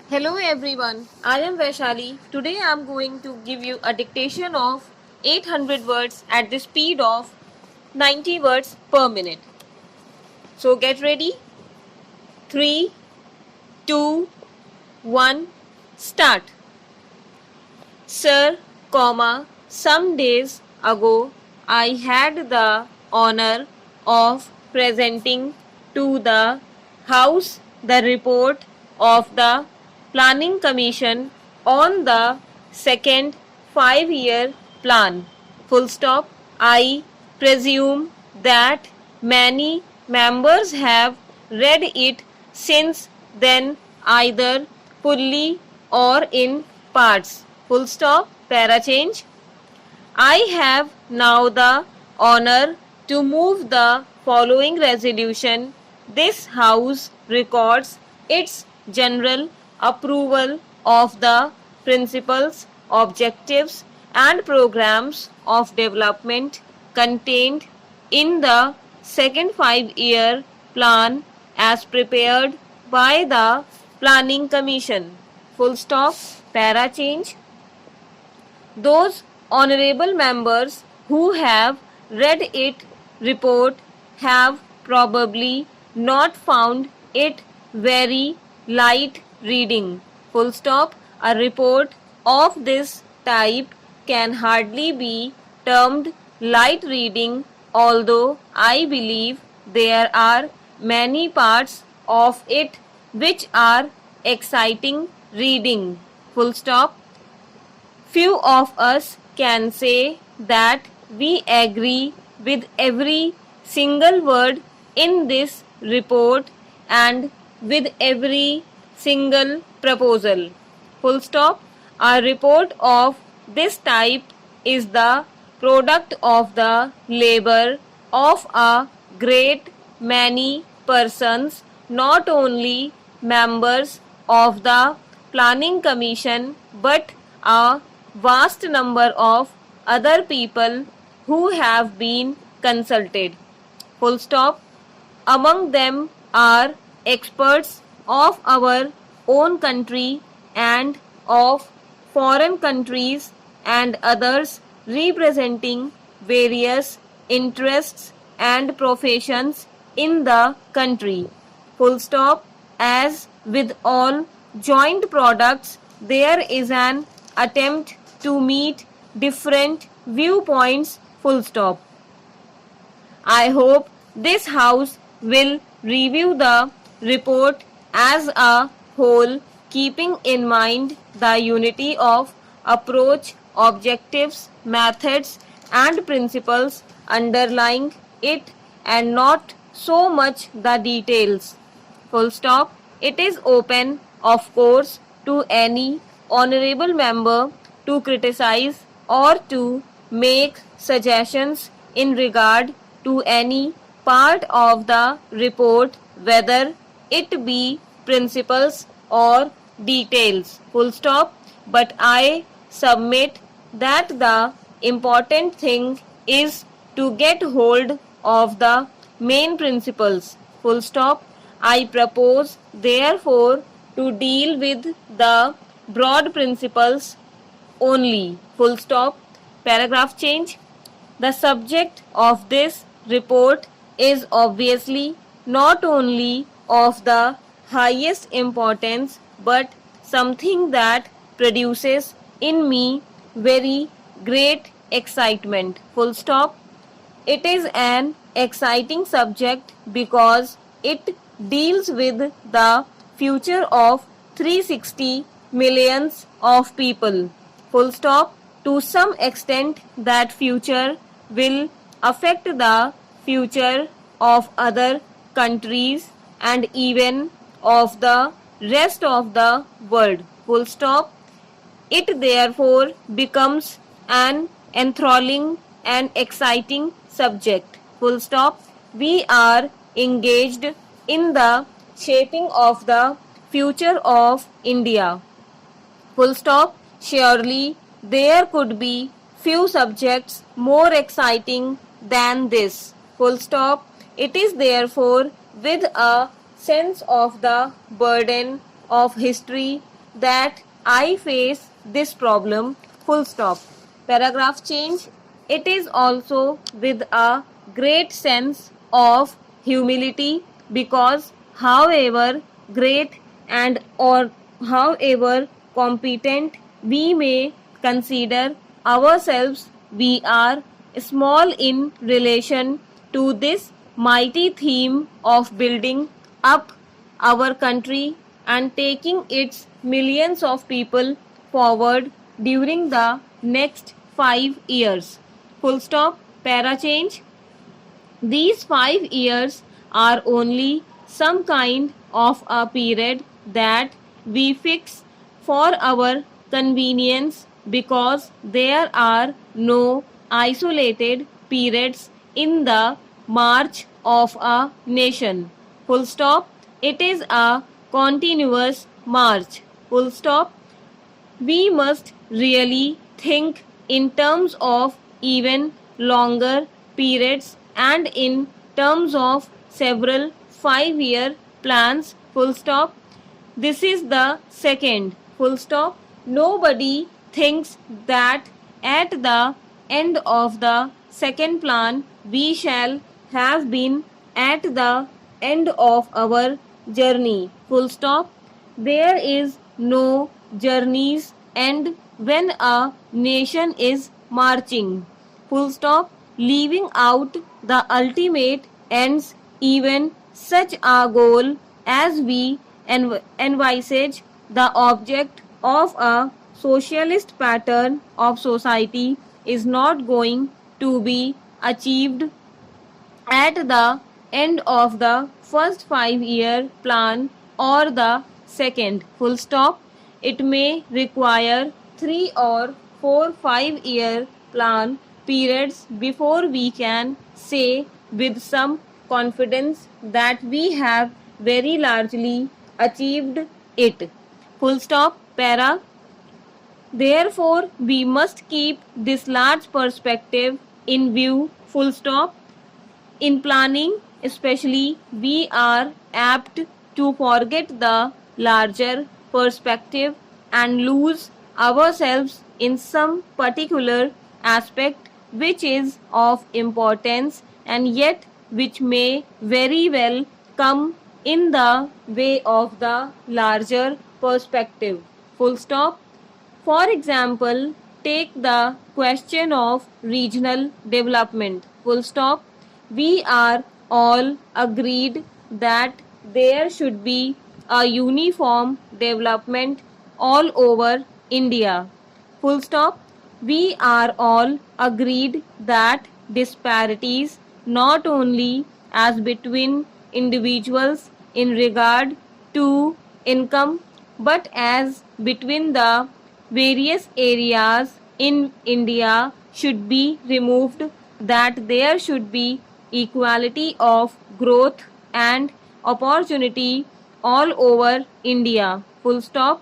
Hello everyone, I am Vaishali. Today I am going to give you a dictation of 800 words at the speed of 90 words per minute. So get ready. 3, 2, 1, start. Sir, some days ago I had the honor of presenting to the House the report of the Planning Commission on the second 5-year plan. Full stop. I presume that many members have read it since then, either fully or in parts. Full stop. Para change. I have now the honor to move the following resolution. This House records its general approval of the principles, objectives, and programs of development contained in the second 5-year plan as prepared by the Planning Commission. Full stop. Para change. Those honorable members who have read it report have probably not found it very light reading. Full stop. A report of this type can hardly be termed light reading, although I believe there are many parts of it which are exciting reading. Full stop. Few of us can say that we agree with every single word in this report and with every single proposal. Full stop. A report of this type is the product of the labor of a great many persons, not only members of the Planning Commission but a vast number of other people who have been consulted. Full stop. Among them are experts of our own country and of foreign countries and others representing various interests and professions in the country. Full stop. As with all joint products, there is an attempt to meet different viewpoints. Full stop. I hope this House will review the report as a whole, keeping in mind the unity of approach, objectives, methods, and principles underlying it, and not so much the details. Full stop. It is open, of course, to any honorable member to criticize or to make suggestions in regard to any part of the report, whether it be principles or details. Full stop. But I submit that the important thing is to get hold of the main principles. Full stop. I propose therefore to deal with the broad principles only. Full stop. Paragraph change. The subject of this report is obviously not only of the highest importance but something that produces in me very great excitement. Full stop. It is an exciting subject because it deals with the future of 360 millions of people. Full stop. To some extent, that future will affect the future of other countries and even of the rest of the world. Full stop. It therefore becomes an enthralling and exciting subject. Full stop. We are engaged in the shaping of the future of India. Full stop. Surely there could be few subjects more exciting than this. Full stop. It is therefore with a sense of the burden of history that I face this problem. Full stop. Paragraph change. It is also with a great sense of humility because however great and or however competent we may consider ourselves, we are small in relation to this mighty theme of building up our country and taking its millions of people forward during the next 5 years. Full stop. Para change. These 5 years are only some kind of a period that we fix for our convenience because there are no isolated periods in the march of a nation. Full stop. It is a continuous march. Full stop. We must really think in terms of even longer periods and in terms of several 5 year plans. Full stop. This is the second. Full stop. Nobody thinks that at the end of the second plan we shall have been at the end of our journey. Full stop. There is no journey's end when a nation is marching. Full stop. Leaving out the ultimate ends, even such a goal as we envisage the object of a socialist pattern of society is not going to be achieved at the end of the first 5 year plan or the second. Full stop. It may require 3 or 4 5 year plan periods before we can say with some confidence that we have very largely achieved it. Full stop. Para. Therefore, we must keep this large perspective in view. Full stop. In planning, especially, we are apt to forget the larger perspective and lose ourselves in some particular aspect which is of importance and yet which may very well come in the way of the larger perspective. Full stop. For example, take the question of regional development. Full stop. We are all agreed that there should be a uniform development all over India. Full stop. We are all agreed that disparities not only as between individuals in regard to income but as between the various areas in India should be removed, that there should be equality of growth and opportunity all over India. Full stop.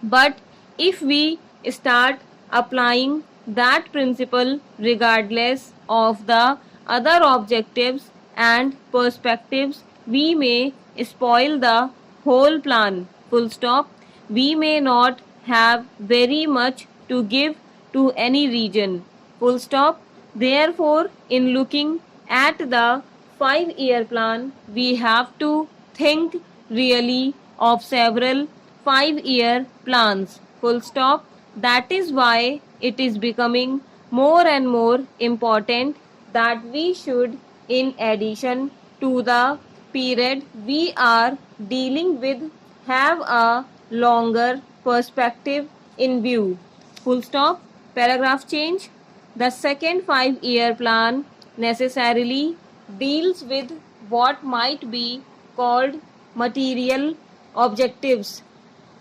But if we start applying that principle regardless of the other objectives and perspectives, we may spoil the whole plan. Full stop. We may not have very much to give to any region. Full stop. Therefore, in looking at the 5 year plan, we have to think really of several 5 year plans. Full stop. That is why it is becoming more and more important that we should, in addition to the period we are dealing with, have a longer perspective in view. Full stop. Paragraph change. The second 5 year plan necessarily deals with what might be called material objectives.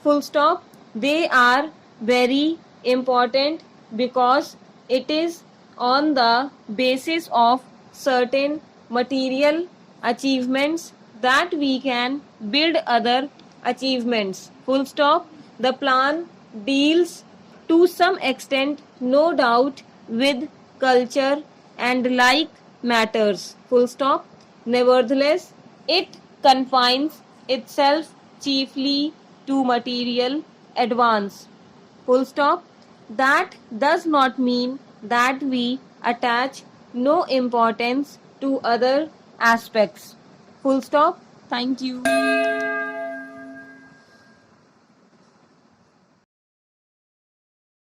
Full stop. They are very important because it is on the basis of certain material achievements that we can build other achievements. Full stop. The plan deals to some extent, no doubt, with culture and like matters. Full stop. Nevertheless, it confines itself chiefly to material advance. Full stop. That does not mean that we attach no importance to other aspects. Full stop. Thank you.